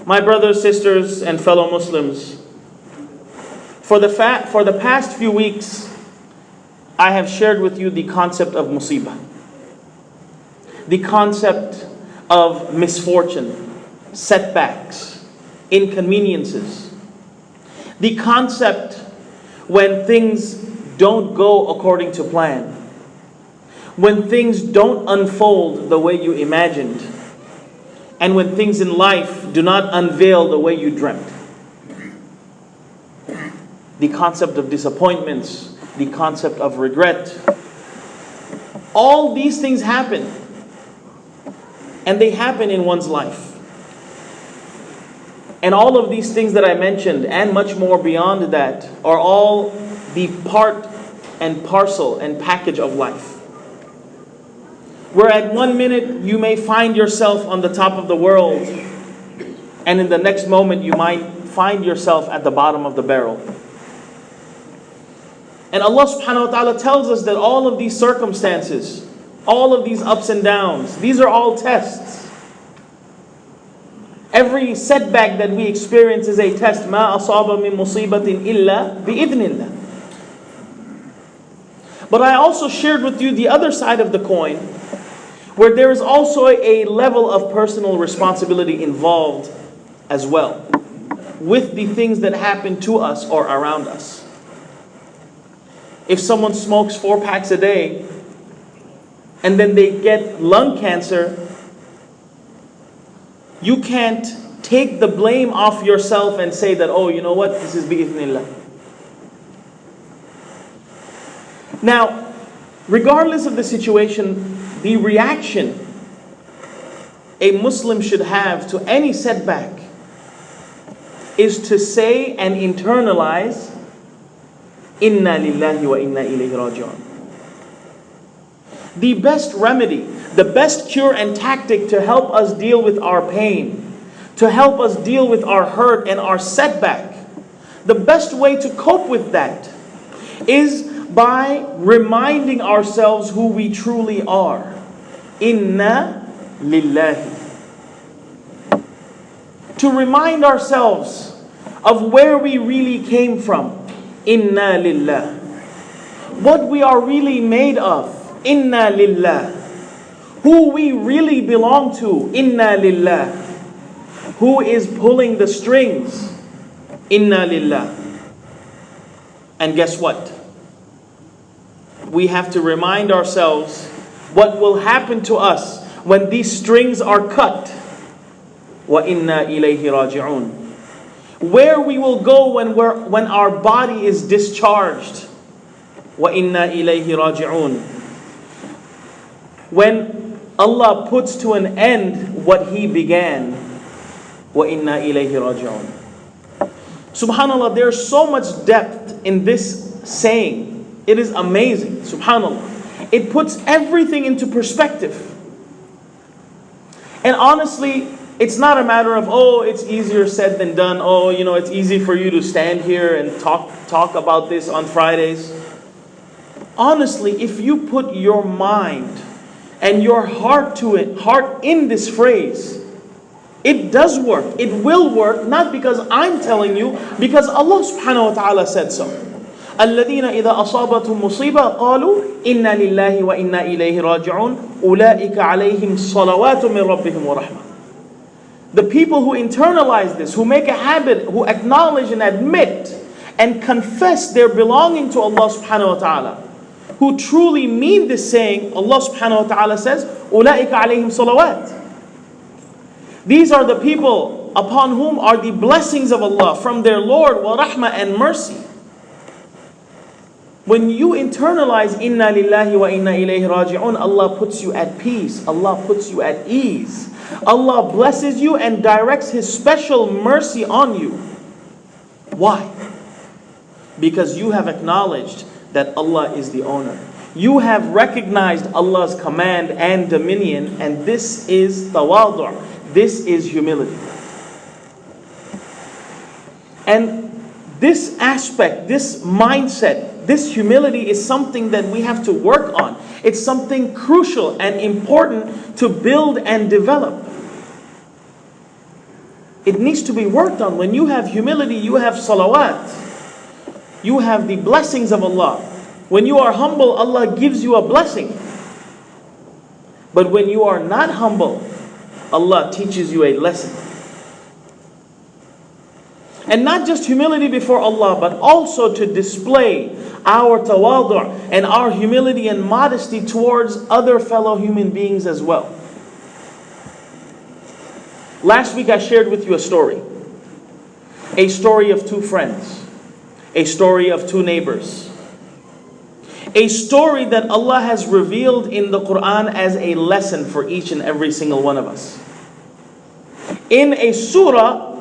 My brothers, sisters, and fellow Muslims, for the past few weeks, I have shared with you the concept of musibah, the concept of misfortune, setbacks, inconveniences, the concept when things don't go according to plan, when things don't unfold the way you imagined, and when things in life do not unveil the way you dreamt. The concept of disappointments, the concept of regret. All these things happen. And they happen in one's life. And all of these things that I mentioned, and much more beyond that, are all the part and parcel and package of life. Where at one minute you may find yourself on the top of the world, and in the next moment you might find yourself at the bottom of the barrel. And Allah subhanahu wa ta'ala tells us that all of these circumstances, all of these ups and downs, these are all tests. Every setback that we experience is a test. مَا أَصَابَ مِن مُصِيبَةٍ إِلَّا بِإِذْنِ اللَّهِ. But I also shared with you the other side of the coin, where there is also a level of personal responsibility involved as well, with the things that happen to us or around us. If someone smokes 4 packs a day, and then they get lung cancer, you can't take the blame off yourself and say that, oh, you know what, this is bi'ithnillah. Now, regardless of the situation, the reaction a Muslim should have to any setback is to say and internalize, Inna lillahi wa inna ilayhi raji'un. The best remedy, the best cure and tactic to help us deal with our pain, to help us deal with our hurt and our setback, the best way to cope with that is by reminding ourselves who we truly are. Inna lillahi. To remind ourselves of where we really came from. Inna lillah. What we are really made of. Inna lillah. Who we really belong to. Inna lillah. Who is pulling the strings. Inna lillah. And guess what? We have to remind ourselves what will happen to us when these strings are cut. Wa inna ilayhi raji'un. Where we will go when our body is discharged. Wa inna ilayhi raji'un. When Allah puts to an end what He began. Wa inna ilayhi raji'un. Subhanallah, there's so much depth in this saying. It is amazing. Subhanallah. It puts everything into perspective. And honestly, it's not a matter of, oh, it's easier said than done. Oh, you know, it's easy for you to stand here and talk about this on Fridays. Honestly, if you put your mind and your heart to it, heart in this phrase, it does work. It will work, not because I'm telling you, because Allah subhanahu wa ta'ala said so. الَّذِينَ إِذَا أَصَابَتْهُمْ مُصِيبَةٌ قَالُوا إِنَّا لِلَّهِ وَإِنَّا إِلَيْهِ رَاجِعُونَ أُولَٰئِكَ عَلَيْهِمْ صَلَوَاتٌ مِّن رَبِّهِمْ وَرَحْمَةٌ. The people who internalize this, who make a habit, who acknowledge and admit and confess their belonging to Allah subhanahu wa ta'ala, who truly mean this saying, Allah subhanahu wa ta'ala says, أُولَٰئِكَ عَلَيْهِمْ صَلَوَاتٌ. These are the people upon whom are the blessings of Allah from their Lord, wa rahmah, and mercy. When you internalize Inna lillahi wa inna ilayhi raji'un, Allah puts you at peace. Allah puts you at ease. Allah blesses you and directs His special mercy on you. Why? Because you have acknowledged that Allah is the owner. You have recognized Allah's command and dominion, and this is tawadu'. This is humility. And this aspect, this mindset, this humility is something that we have to work on. It's something crucial and important to build and develop. It needs to be worked on. When you have humility, you have salawat. You have the blessings of Allah. When you are humble, Allah gives you a blessing. But when you are not humble, Allah teaches you a lesson. And not just humility before Allah, but also to display our tawadu' and our humility and modesty towards other fellow human beings as well. Last week I shared with you a story. A story of two friends. A story of two neighbors. A story that Allah has revealed in the Quran as a lesson for each and every single one of us. In a surah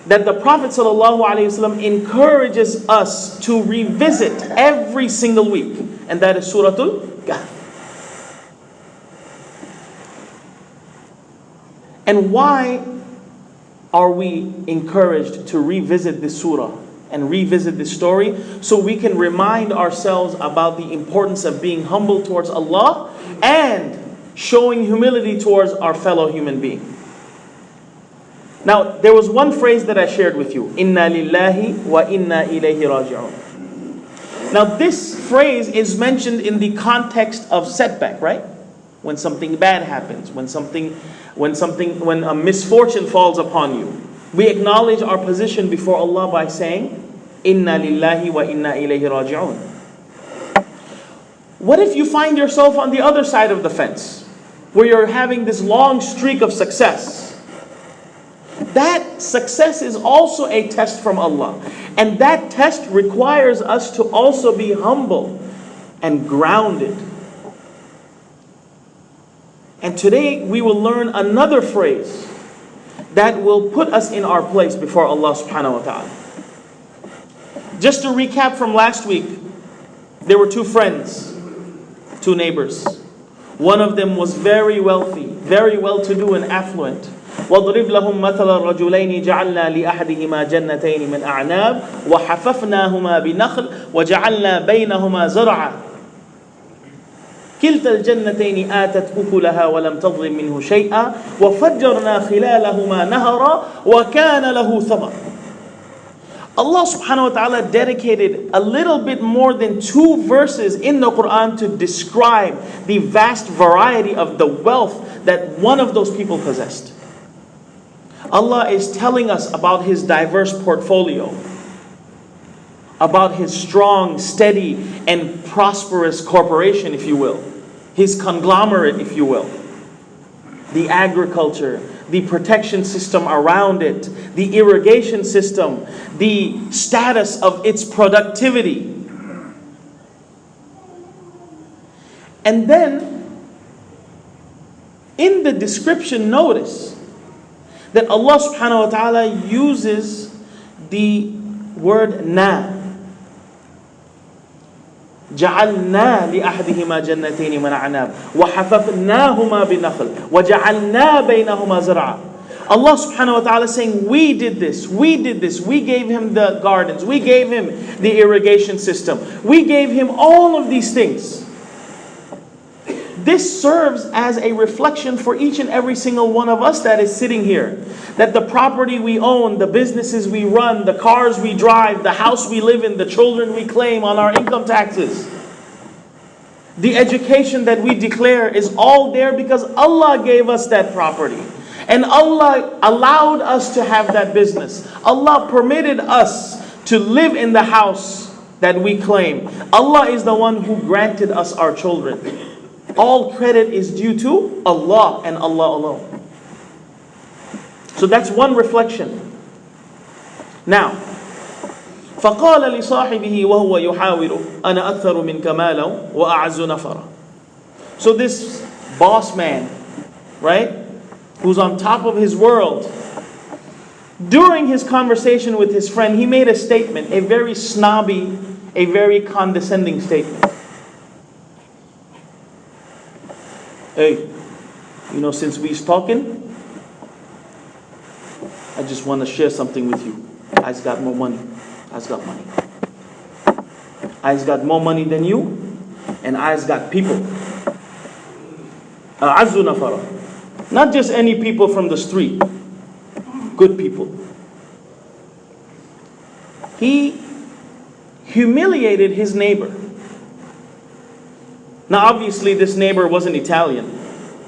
that the Prophet ﷺ encourages us to revisit every single week. And that is Surah Al-Kahf. And why are we encouraged to revisit this surah and revisit this story? So we can remind ourselves about the importance of being humble towards Allah and showing humility towards our fellow human being. Now, there was one phrase that I shared with you. Inna lillahi wa inna ilayhi raji'un. Now, this phrase is mentioned in the context of setback, right? When something bad happens, when a misfortune falls upon you. We acknowledge our position before Allah by saying, Inna lillahi wa inna ilayhi raji'un. What if you find yourself on the other side of the fence, where you're having this long streak of success? That success is also a test from Allah. And that test requires us to also be humble and grounded. And today we will learn another phrase that will put us in our place before Allah subhanahu wa ta'ala. Just to recap from last week, there were two friends, two neighbors. One of them was very wealthy, very well-to-do and affluent. وَاضْرِبْ لَهُمْ مَثَلَ الرَّجُلَيْنِ جَعَلْنَا لِأَحَدِهِمَا جَنَّتَيْنِ مِنْ أَعْنَابٍ وَحَفَفْنَاهُمَا بِنَخْلٍ وَجَعَلْنَا بَيْنَهُمَا زَرْعًا كِلْتَا الْجَنَّتَيْنِ آتَتْ أُكُلَهَا وَلَمْ تَظْلِمْ مِنْهُ شَيْئًا وَفَجَّرْنَا خِلَالَهُمَا نَهَرًا وَكَانَ لَهُ ثَمَرٌ. Allah subhanahu wa ta'ala dedicated a little bit more than 2 verses in the Quran to describe the vast variety of the wealth that one of those people possessed. Allah is telling us about His diverse portfolio, about His strong, steady, and prosperous corporation, if you will, His conglomerate, if you will, the agriculture, the protection system around it, the irrigation system, the status of its productivity. And then, in the description, notice that Allah subhanahu wa ta'ala uses the word na. جعلنا لأحدهما جنتين من أعناب وحففناهما بنخل وجعلنا بينهما زرعا. Allah subhanahu wa ta'ala is saying, we did this, we gave him the gardens, we gave him the irrigation system, we gave him all of these things. This serves as a reflection for each and every single one of us that is sitting here. That the property we own, the businesses we run, the cars we drive, the house we live in, the children we claim on our income taxes, the education that we declare is all there because Allah gave us that property. And Allah allowed us to have that business. Allah permitted us to live in the house that we claim. Allah is the one who granted us our children. All credit is due to Allah and Allah alone. So that's one reflection. Now, فَقَالَ لِصَاحِبِهِ وَهُوَ يُحَاوِرُ أَنَا أَكْثَرُ مِنْكَ مَالًا وَأَعَزُّ نَفَرًا. So this boss man, right, who's on top of his world, during his conversation with his friend, he made a statement, a very snobby, a very condescending statement. Hey, since we's talking, I just want to share something with you. I's got more money. I's got money. I's got more money than you, and I's got people. A'azzu nafara. Not just any people from the street. good people. He humiliated his neighbor. Now obviously this neighbor wasn't Italian,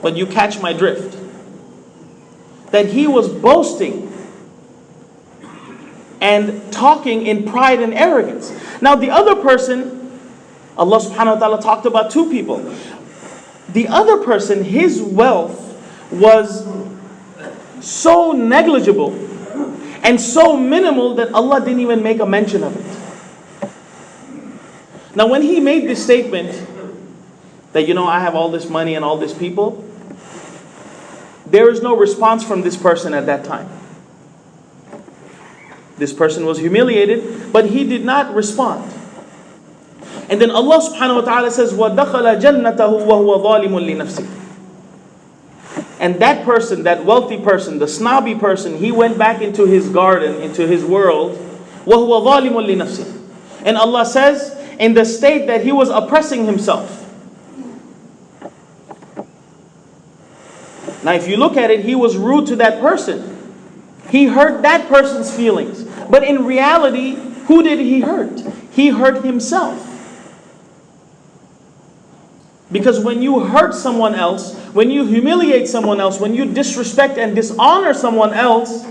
but you catch my drift. That he was boasting and talking in pride and arrogance. Now the other person, Allah subhanahu wa ta'ala talked about two people. The other person, his wealth was so negligible and so minimal that Allah didn't even make a mention of it. Now when he made this statement, that I have all this money and all these people, there is no response from this person at that time. This person was humiliated, but he did not respond. And then Allah subhanahu wa ta'ala says, وَدَخَلَ جَنَّتَهُ وَهُوَ ظَالِمٌ لِنَفْسِهِ. And that person, that wealthy person, the snobby person, he went back into his garden, into his world, وَهُوَ ظَالِمٌ لِنَفْسِهِ. And Allah says, in the state that he was oppressing himself. Now if you look at it, he was rude to that person. He hurt that person's feelings. But in reality, who did he hurt? He hurt himself. Because when you hurt someone else, when you humiliate someone else, when you disrespect and dishonor someone else,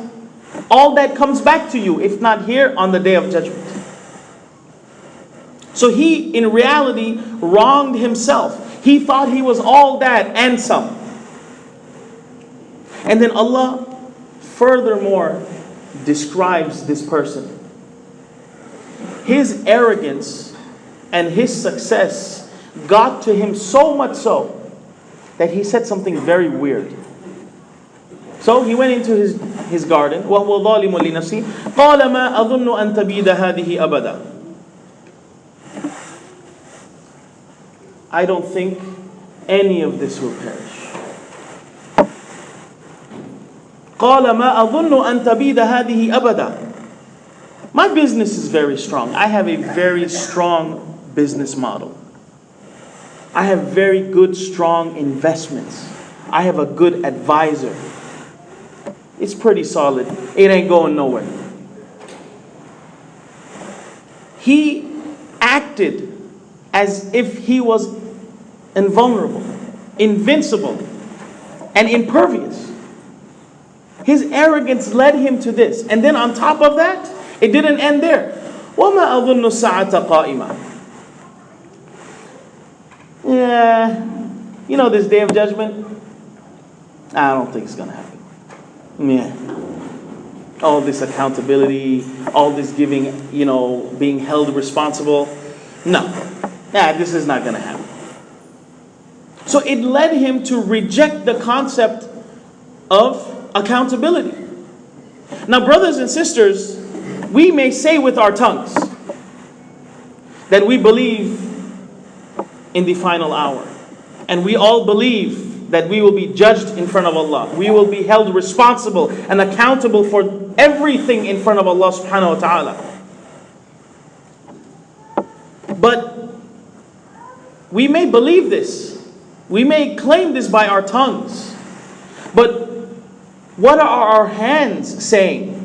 all that comes back to you, if not here, on the Day of Judgment. So he, in reality, wronged himself. He thought he was all that and some. And then Allah furthermore describes this person. His arrogance and his success got to him so much so that he said something very weird. So he went into his garden. وَهُوَ ظَالِمٌ لِنَفْسِهِ قَالَ مَا أَظُنُّ أَن تَبِيدَ هَذِهِ أَبَدًا. I don't think any of this will perish. قَالَ مَا أَظُنُّ أَن تَبِيدَ هَذِهِ أَبَدًا. My business is very strong. I have a very strong business model. I have very good, strong investments. I have a good advisor. It's pretty solid. It ain't going nowhere. He acted as if he was invulnerable, invincible, and impervious. His arrogance led him to this. And then on top of that, it didn't end there. وَمَا أَظُنُّ السَّاعَةَ قَائِمًا. Yeah, this Day of Judgment, I don't think it's going to happen. Yeah. All this accountability, all this giving, being held responsible. No. This is not going to happen. So it led him to reject the concept of accountability. Now, brothers and sisters, we may say with our tongues that we believe in the final hour. And we all believe that we will be judged in front of Allah. We will be held responsible and accountable for everything in front of Allah subhanahu wa ta'ala. But we may believe this. We may claim this by our tongues. But what are our hands saying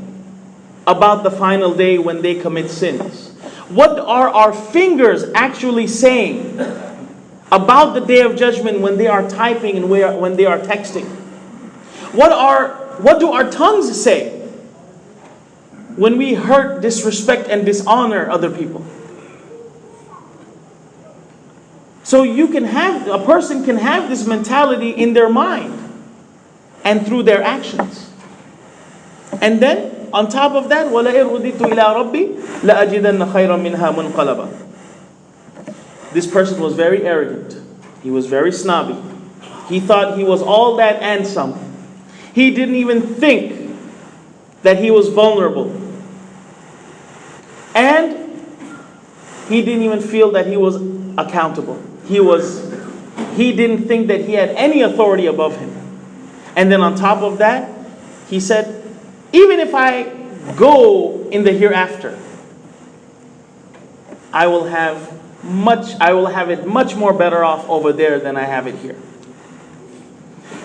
about the final day when they commit sins? What are our fingers actually saying about the Day of Judgment when they are typing and when they are texting? What do our tongues say when we hurt, disrespect, and dishonor other people? So a person can have this mentality in their mind and through their actions. And then, on top of that, وَلَئِنْ رُدِدتُّ إِلَىٰ رَبِّي لَأَجِدَنَّ خَيْرًا مِنْهَا مُنْقَلَبًا. This person was very arrogant. He was very snobby. He thought he was all that and some. He didn't even think that he was vulnerable. And he didn't even feel that he was accountable. He didn't think that he had any authority above him. And then on top of that, he said, even if I go in the hereafter, I will have it much more better off over there than I have it here.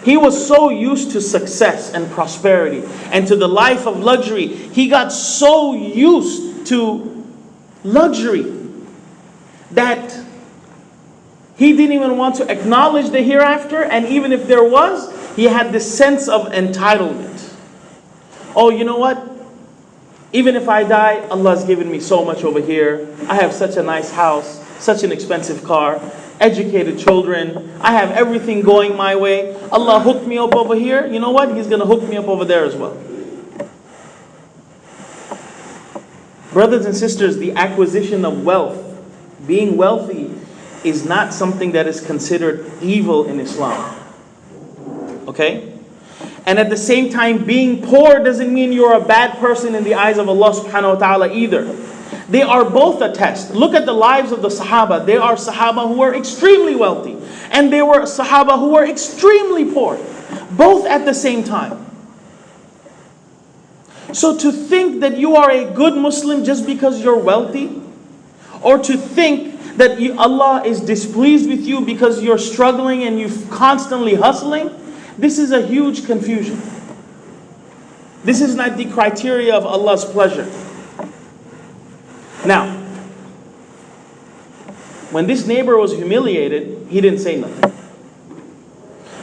He was so used to success and prosperity and to the life of luxury. He got so used to luxury that he didn't even want to acknowledge the hereafter. And even if there was, he had this sense of entitlement. Oh, you know what? Even if I die, Allah's given me so much over here. I have such a nice house, such an expensive car, educated children. I have everything going my way. Allah hooked me up over here. You know what? He's going to hook me up over there as well. Brothers and sisters, the acquisition of wealth, being wealthy, is not something that is considered evil in Islam. Okay? And at the same time, being poor doesn't mean you're a bad person in the eyes of Allah subhanahu wa ta'ala either. They are both a test. Look at the lives of the Sahaba. There are Sahaba who were extremely wealthy, and there were Sahaba who were extremely poor. Both at the same time. So to think that you are a good Muslim just because you're wealthy, or to think that Allah is displeased with you because you're struggling and you're constantly hustling, this is a huge confusion. This is not the criteria of Allah's pleasure. Now, when this neighbor was humiliated, he didn't say nothing.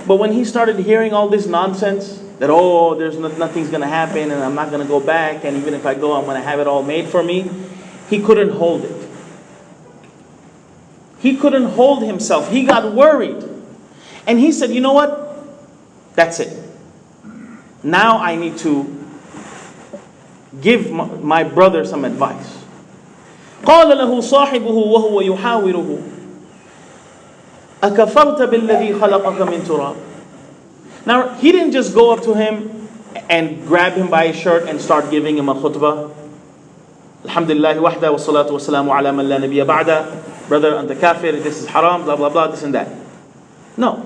But when he started hearing all this nonsense, that nothing's going to happen and I'm not going to go back, and even if I go, I'm going to have it all made for me, he couldn't hold it. He couldn't hold himself. He got worried. And he said, you know what? That's it. Now I need to give my brother some advice. قال له صاحبه وهو يحاوره أكفرت بالذي خلقك من تراب. Now he didn't just go up to him and grab him by his shirt and start giving him a khutbah. Alhamdulillah wahda wa salatu wa salamu ala man la nabiyya ba'da. Brother, anta kafir, this is haram, blah blah blah, this and that. No.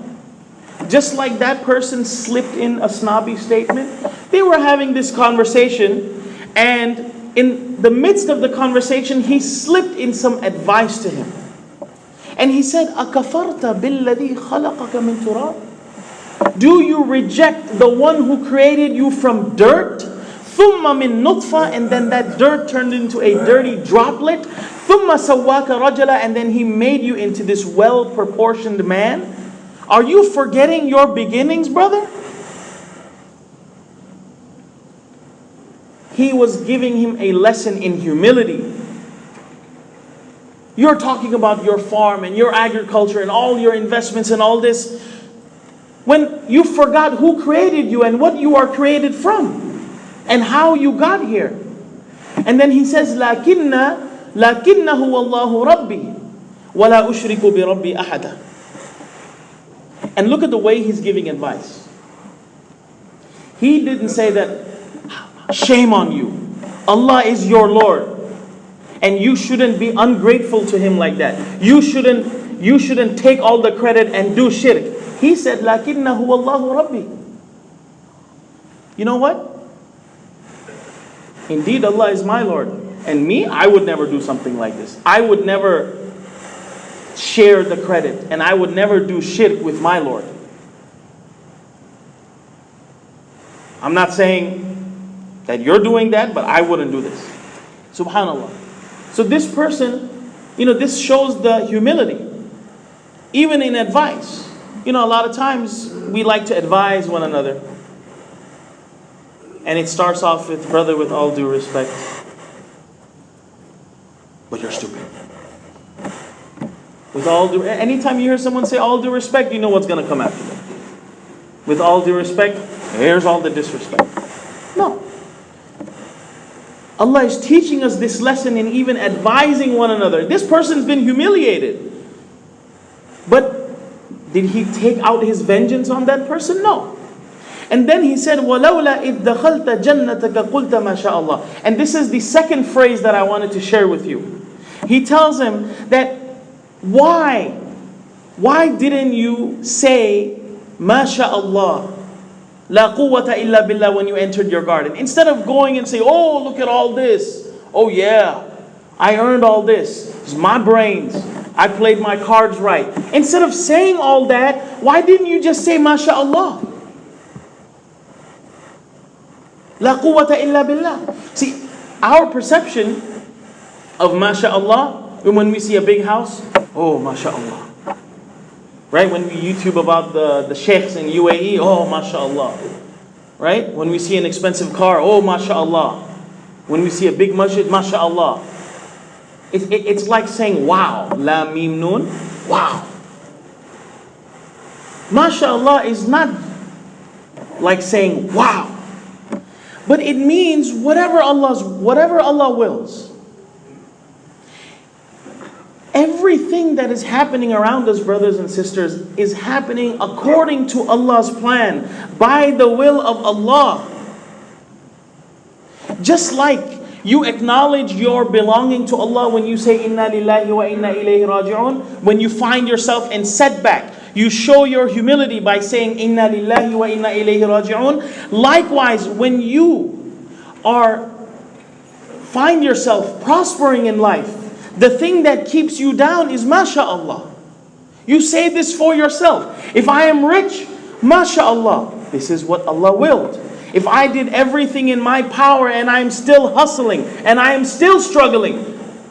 Just like that person slipped in a snobby statement, they were having this conversation, and in the midst of the conversation, he slipped in some advice to him. And he said, أَكَفَرْتَ بِالَّذِي خَلَقَكَ مِن تُرَابٍ? Do you reject the one who created you from dirt? ثُمَّ مِن نُطْفَةٍ, and then that dirt turned into a dirty droplet. ثُمَّ سَوَّاكَ رَجَلًا, and then he made you into this well-proportioned man. Are you forgetting your beginnings, brother? He was giving him a lesson in humility. You're talking about your farm and your agriculture and all your investments and all this, when you forgot who created you and what you are created from and how you got here. And then he says, لَكِنَّهُ وَاللَّهُ رَبِّي وَلَا أُشْرِكُ بِرَبِّي أَحَدًا. And look at the way he's giving advice. He didn't say that, shame on you, Allah is your Lord, and you shouldn't be ungrateful to Him like that. You shouldn't take all the credit and do shirk. He said, لَكِنَّهُ وَاللَّهُ رَبِّي. You know what? Indeed, Allah is my Lord. And me, I would never do something like this. I would never share the credit, and I would never do shirk with my Lord. I'm not saying that you're doing that, but I wouldn't do this. Subhanallah. So this person, this shows the humility. Even in advice. A lot of times we like to advise one another. And it starts off with, brother, with all due respect, but you're stupid. Anytime you hear someone say all due respect, you know what's going to come after that. With all due respect, here's all the disrespect. No. Allah is teaching us this lesson in even advising one another. This person's been humiliated. But did he take out his vengeance on that person? No. And then he said, وَلَوْلَا إِذْ دَخَلْتَ جَنَّتَكَ قُلْتَ مَا شَاءَ اللَّهِ. And this is the second phrase that I wanted to share with you. He tells him that, why didn't you say, مَا شاء اللَّهِ لَا قُوَّةَ إِلَّا بِاللَّهِ when you entered your garden? Instead of going and say, oh, look at all this. Oh yeah, I earned all this. It's my brains. I played my cards right. Instead of saying all that, Why didn't you just say MashaAllah? La quwwata illa billah. See, our perception of MashaAllah, when we see a big house, oh MashaAllah. Right? When we YouTube about the sheikhs in UAE, oh MashaAllah. Right? When we see an expensive car, oh MashaAllah. When we see a big masjid, MashaAllah. It's like saying wow. La mim nun. Wow. MashaAllah is not like saying wow. But it means whatever Allah wills. Everything that is happening around us, brothers and sisters, is happening according to Allah's plan, by the will of Allah. Just like you acknowledge your belonging to Allah when you say Inna lillahi wa inna ilayhi raji'un, when you find yourself in setback, you show your humility by saying Inna lillahi wa inna ilayhi raji'un. Likewise, when you find yourself prospering in life, the thing that keeps you down is MashaAllah. You say this for yourself. If I am rich, MashaAllah, this is what Allah willed. If I did everything in my power and I'm still hustling and I am still struggling,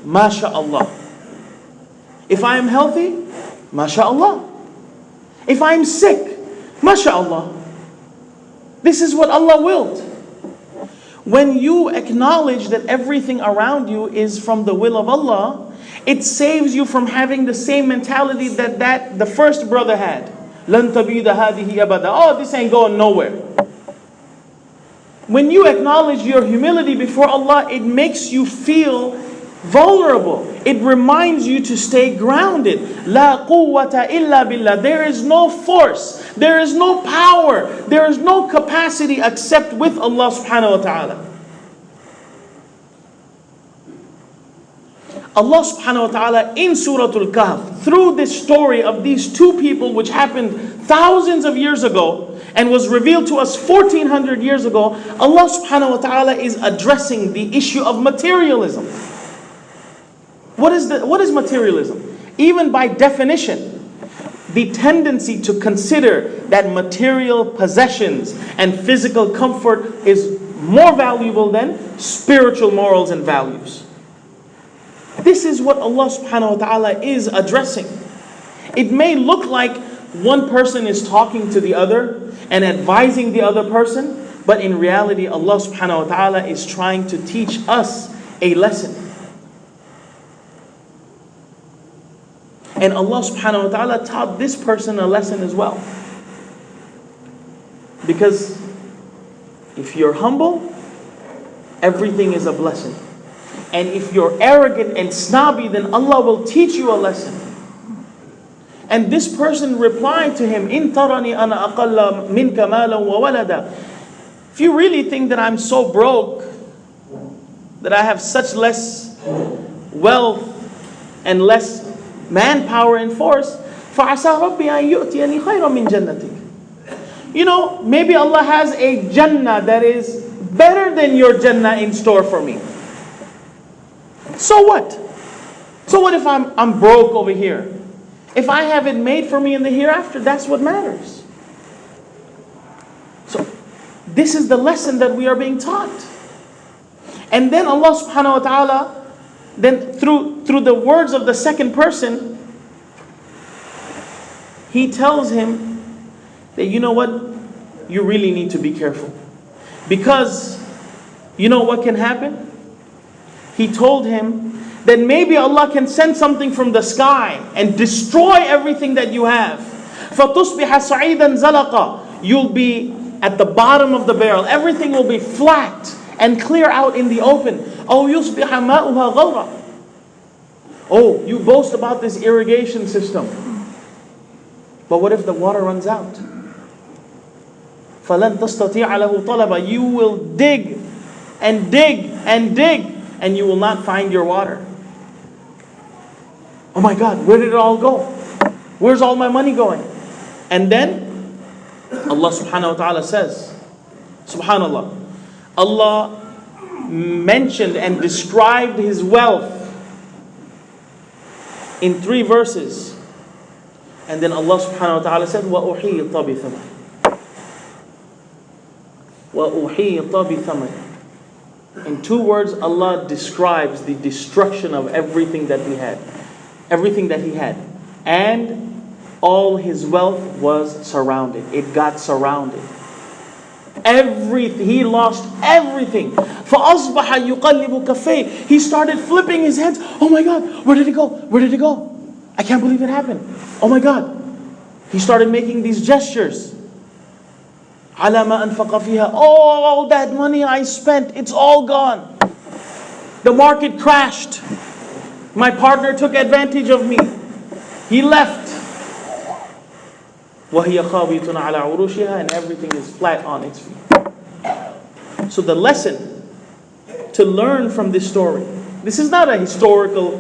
MashaAllah. If I am healthy, MashaAllah. If I'm sick, MashaAllah. This is what Allah willed. When you acknowledge that everything around you is from the will of Allah, it saves you from having the same mentality that the first brother had. لَن تَبِيدَ هَذِهِ أَبَدًا. Oh, this ain't going nowhere. When you acknowledge your humility before Allah, it makes you feel vulnerable. It reminds you to stay grounded. La quwwata illa billah. There is no force, there is no power, there is no capacity except with Allah subhanahu wa ta'ala. Allah subhanahu wa ta'ala in Surah Al-Kahf, through this story of these two people which happened thousands of years ago and was revealed to us 1400 years ago, Allah subhanahu wa ta'ala is addressing the issue of materialism. What is materialism? Even by definition, the tendency to consider that material possessions and physical comfort is more valuable than spiritual morals and values. This is what Allah subhanahu wa ta'ala is addressing. It may look like one person is talking to the other and advising the other person, but in reality Allah subhanahu wa ta'ala is trying to teach us a lesson. And Allah subhanahu wa ta'ala taught this person a lesson as well. Because if you're humble, everything is a blessing. And if you're arrogant and snobby, then Allah will teach you a lesson. And this person replied to him, "In tarani ana aqalla minka malan wa walada." If you really think that I'm so broke, that I have such less wealth and less manpower and force, فَعَسَى رَبِّي أَن يُؤْتِيَنِي خَيْرًا مِنْ جَنَّتِكَ. You know, maybe Allah has a Jannah that is better than your Jannah in store for me. So what? So what if I'm broke over here? If I have it made for me in the hereafter, that's what matters. So this is the lesson that we are being taught. And then Allah subhanahu wa ta'ala, then through the words of the second person, He tells him that, you know what, you really need to be careful. Because you know what can happen? He told him that maybe Allah can send something from the sky and destroy everything that you have. فَتُصْبِحَ صَعِيدًا زَلَقًا. You'll be at the bottom of the barrel. Everything will be flat and clear out in the open. أَوْ يُصْبِحَ مَاؤُهَا غَوْرًا. Oh, you boast about this irrigation system. But what if the water runs out? فَلَن تَسْتَطِيعَ لَهُ طَلَبًا. You will dig and dig and dig, and you will not find your water. Oh my God, where did it all go? Where's all my money going? And then Allah subhanahu wa ta'ala says, subhanallah, Allah mentioned and described His wealth in 3 verses. And then Allah subhanahu wa ta'ala said, وَأُحِيطَ بِثَمَرِ وَأُحِيطَ بِثَمَرِ. In two words, Allah describes the destruction of everything that we had. Everything that he had. And all his wealth was surrounded. It got surrounded. Everything. He lost everything. فَأَصْبَحَ يُقَلِّبُ كَفَّيْهِ. He started flipping his hands. Oh my God, where did it go? Where did it go? I can't believe it happened. Oh my God. He started making these gestures. عَلَى مَا أَنْفَقَ فِيهَا. Oh, all that money I spent, it's all gone. The market crashed. My partner took advantage of me. He left. وَهِيَ خَاوِيَةٌ عَلَى عُرُوشِهَا. And everything is flat on its feet. So the lesson to learn from this story, this is not a historical,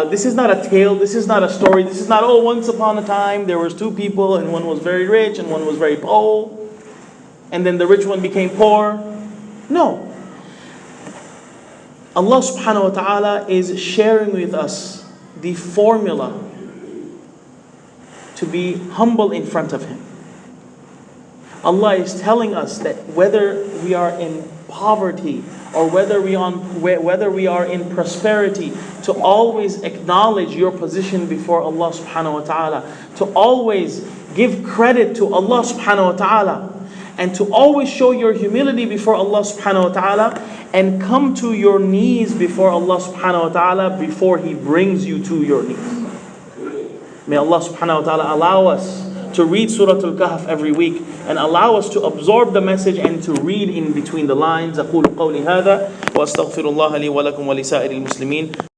this is not a tale, this is not a story, this is not, oh, once upon a time there was two people and one was very rich and one was very poor, and then the rich one became poor. No. Allah subhanahu wa ta'ala is sharing with us the formula to be humble in front of Him. Allah is telling us that whether we are in poverty or whether we are in prosperity, to always acknowledge your position before Allah subhanahu wa ta'ala, to always give credit to Allah subhanahu wa ta'ala, and to always show your humility before Allah subhanahu wa ta'ala, and come to your knees before Allah subhanahu wa ta'ala before He brings you to your knees. May Allah subhanahu wa ta'ala allow us to read Surah Al-Kahf every week, and allow us to absorb the message and to read in between the lines. أقول قولي هذا وأستغفر الله لي ولكم ولسائر المسلمين.